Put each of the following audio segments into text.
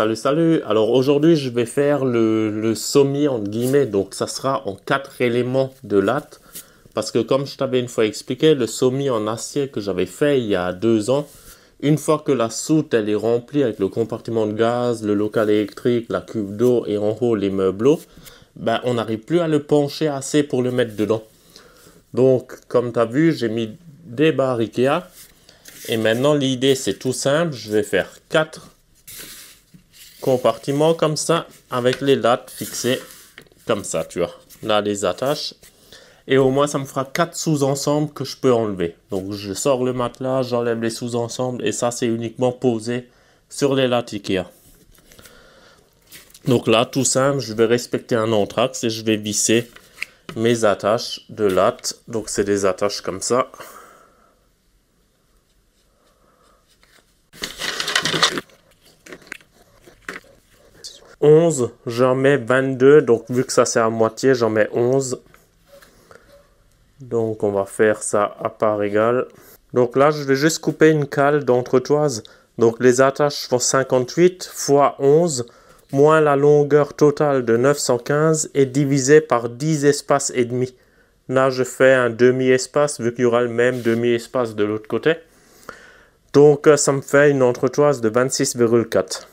Salut, salut! Alors aujourd'hui, je vais faire le sommier entre guillemets. Donc ça sera en 4 éléments de latte. Parce que comme je t'avais une fois expliqué, le sommier en acier que j'avais fait il y a 2 ans, une fois que la soute elle est remplie avec le compartiment de gaz, le local électrique, la cuve d'eau et en haut les meubles, ben, on n'arrive plus à le pencher assez pour le mettre dedans. Donc comme tu as vu, j'ai mis des barres Ikea. Et maintenant l'idée c'est tout simple, je vais faire 4 compartiments comme ça avec les lattes fixées comme ça, tu vois. Là les attaches. Et au moins ça me fera 4 sous-ensembles que je peux enlever. Donc je sors le matelas, j'enlève les sous-ensembles et ça c'est uniquement posé sur les lattes Ikea. Donc là tout simple, je vais respecter un entraxe et je vais visser mes attaches de lattes. Donc c'est des attaches comme ça. « 11, j'en mets 22, donc vu que ça c'est à moitié, j'en mets 11. Donc on va faire ça à part égale. Donc là, je vais juste couper une cale d'entretoise. Donc les attaches font 58 fois 11, moins la longueur totale de 915 et divisé par 10 espaces et demi. Là, je fais un demi-espace, vu qu'il y aura le même demi-espace de l'autre côté. Donc ça me fait une entretoise de 26,4.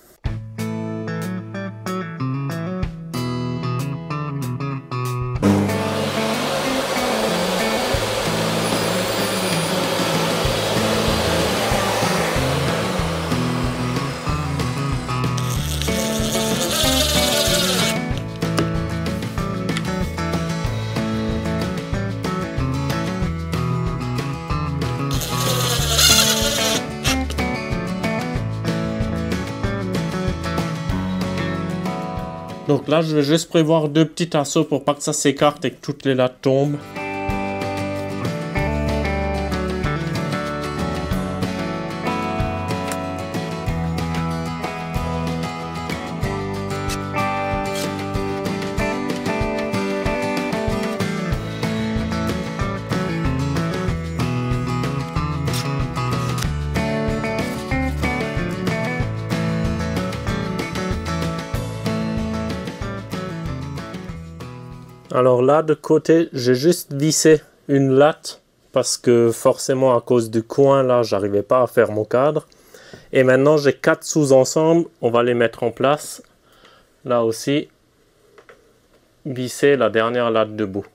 Donc là, je vais juste prévoir 2 petits tasseaux pour pas que ça s'écarte et que toutes les lattes tombent. Alors là, de côté, j'ai juste vissé une latte parce que forcément, à cause du coin, là, j'arrivais pas à faire mon cadre. Et maintenant, j'ai 4 sous-ensembles. On va les mettre en place. Là aussi, visser la dernière latte debout.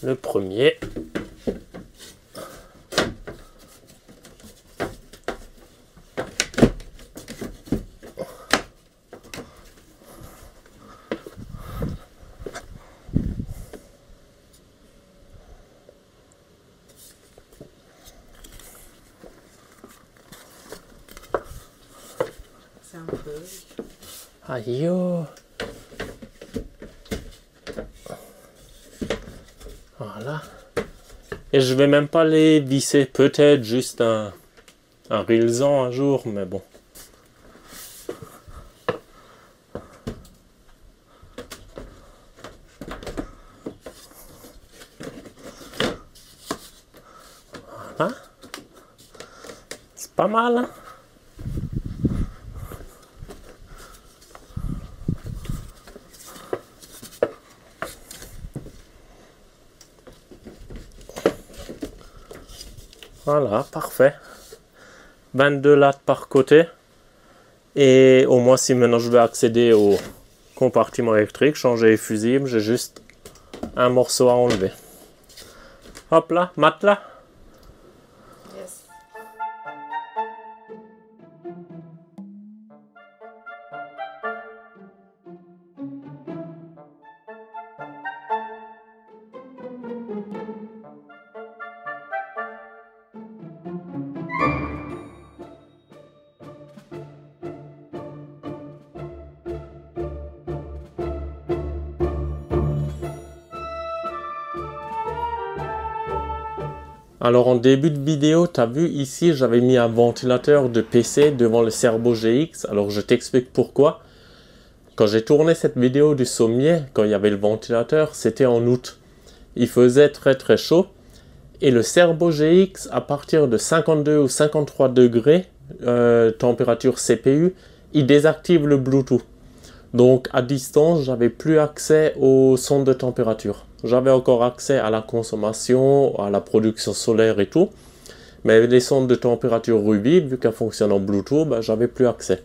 Le premier. Un peu. Aïe yo. Voilà. Et je vais même pas les visser. Peut-être juste un rilzan un jour, mais bon. Voilà. C'est pas mal, hein? Voilà, parfait. 22 lattes par côté. Et au moins, si maintenant je vais accéder au compartiment électrique, changer les fusibles, j'ai juste un morceau à enlever. Hop là, matelas. Yes. Alors en début de vidéo, tu as vu ici, j'avais mis un ventilateur de PC devant le Cerbo GX. Alors je t'explique pourquoi. Quand j'ai tourné cette vidéo du sommier, quand il y avait le ventilateur, c'était en août. il faisait très très chaud. Et le Serbo GX, à partir de 52 ou 53 degrés, température CPU, il désactive le Bluetooth. Donc à distance, j'avais plus accès aux sondes de température. J'avais encore accès à la consommation, à la production solaire et tout. Mais les sondes de température Ruby, vu qu'elles fonctionnent en Bluetooth, ben, j'avais plus accès.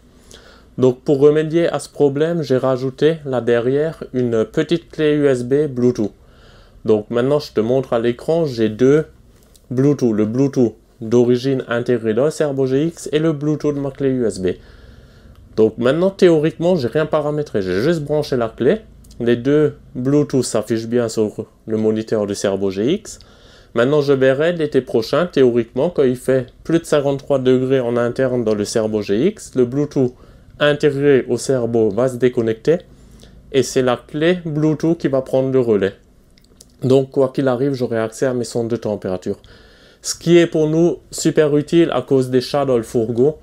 Donc pour remédier à ce problème, j'ai rajouté là derrière une petite clé USB Bluetooth. Donc maintenant je te montre à l'écran, j'ai deux Bluetooth. Le Bluetooth d'origine intégré dans le Serbo GX et le Bluetooth de ma clé USB. Donc maintenant théoriquement j'ai rien paramétré, j'ai juste branché la clé. Les deux Bluetooth s'affichent bien sur le moniteur du Serbo GX. Maintenant je verrai l'été prochain, théoriquement, quand il fait plus de 53 degrés en interne dans le Serbo GX, le Bluetooth intégré au Serbo va se déconnecter et c'est la clé Bluetooth qui va prendre le relais. Donc quoi qu'il arrive, j'aurai accès à mes sondes de température. Ce qui est pour nous super utile à cause des chats dans le fourgon.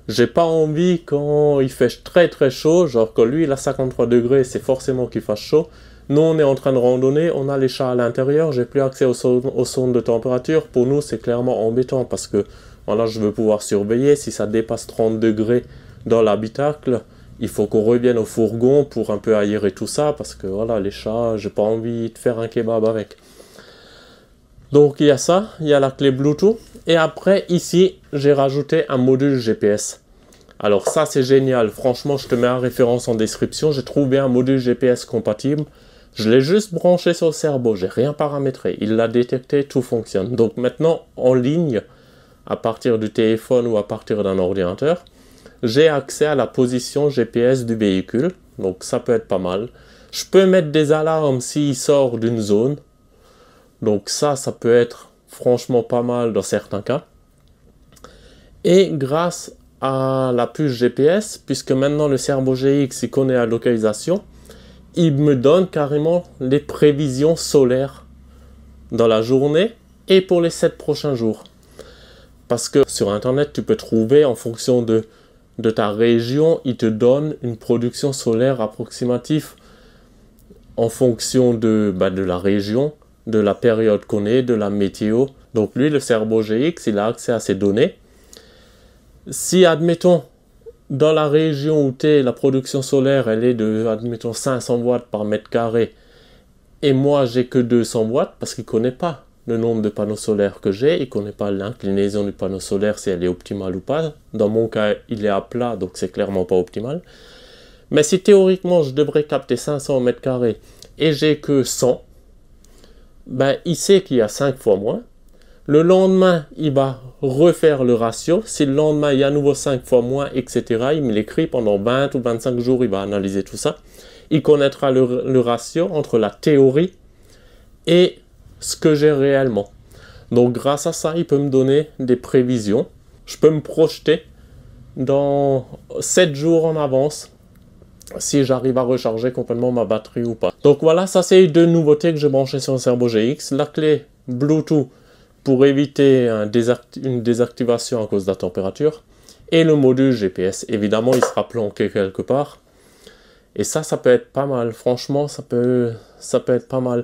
J'ai pas envie quand il fait très très chaud, genre quand lui il a 53 degrés, c'est forcément qu'il fasse chaud. Nous on est en train de randonner, on a les chats à l'intérieur, j'ai plus accès aux sondes de température. Pour nous c'est clairement embêtant parce que voilà, je veux pouvoir surveiller. Si ça dépasse 30 degrés dans l'habitacle, il faut qu'on revienne au fourgon pour un peu aérer tout ça parce que voilà, les chats, j'ai pas envie de faire un kebab avec. Donc il y a ça, il y a la clé Bluetooth et après ici j'ai rajouté un module GPS. Alors ça c'est génial, franchement je te mets la référence en description, j'ai trouvé un module GPS compatible. Je l'ai juste branché sur le Serbo, j'ai rien paramétré, il l'a détecté, tout fonctionne. Donc maintenant en ligne, à partir du téléphone ou à partir d'un ordinateur, j'ai accès à la position GPS du véhicule, donc ça peut être pas mal. Je peux mettre des alarmes s'il sort d'une zone. Donc ça peut être franchement pas mal dans certains cas. Et grâce à la puce GPS, puisque maintenant le Serbo GX il connaît la localisation, il me donne carrément les prévisions solaires dans la journée et pour les 7 prochains jours. Parce que sur internet tu peux trouver en fonction de ta région, il te donne une production solaire approximative en fonction de la région, de la période qu'on est, de la météo. Donc lui, le Serbo GX, il a accès à ces données. Si, admettons, dans la région où tu es, la production solaire, elle est de, admettons, 500 watts par mètre carré, et moi, j'ai que 200 watts, parce qu'il ne connaît pas le nombre de panneaux solaires que j'ai, il ne connaît pas l'inclinaison du panneau solaire, si elle est optimale ou pas. Dans mon cas, il est à plat, donc c'est clairement pas optimal. Mais si théoriquement, je devrais capter 500 mètres carrés, et j'ai que 100, ben, il sait qu'il y a 5 fois moins. Le lendemain, il va refaire le ratio. Si le lendemain, il y a à nouveau 5 fois moins, etc., il me l'écrit pendant 20 ou 25 jours, il va analyser tout ça. Il connaîtra le ratio entre la théorie et ce que j'ai réellement. Donc, grâce à ça, il peut me donner des prévisions. Je peux me projeter dans 7 jours en avance si j'arrive à recharger complètement ma batterie ou pas. Donc voilà, ça c'est deux nouveautés que j'ai branchées sur le Serbo GX. La clé Bluetooth pour éviter une désactivation à cause de la température. Et le module GPS. Évidemment, il sera planqué quelque part. Et ça peut être pas mal. Franchement, ça peut être pas mal.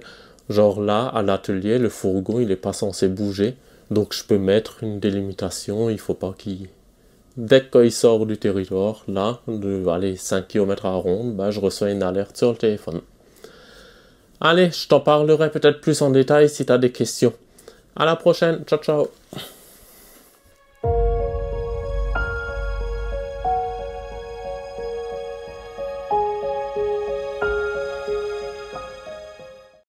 Genre là, à l'atelier, le fourgon, il n'est pas censé bouger. Donc je peux mettre une délimitation. Il faut pas qu'il... Dès qu'il sort du territoire, là, de 5 km à ronde, je reçois une alerte sur le téléphone. Allez, je t'en parlerai peut-être plus en détail si tu as des questions. À la prochaine, ciao ciao.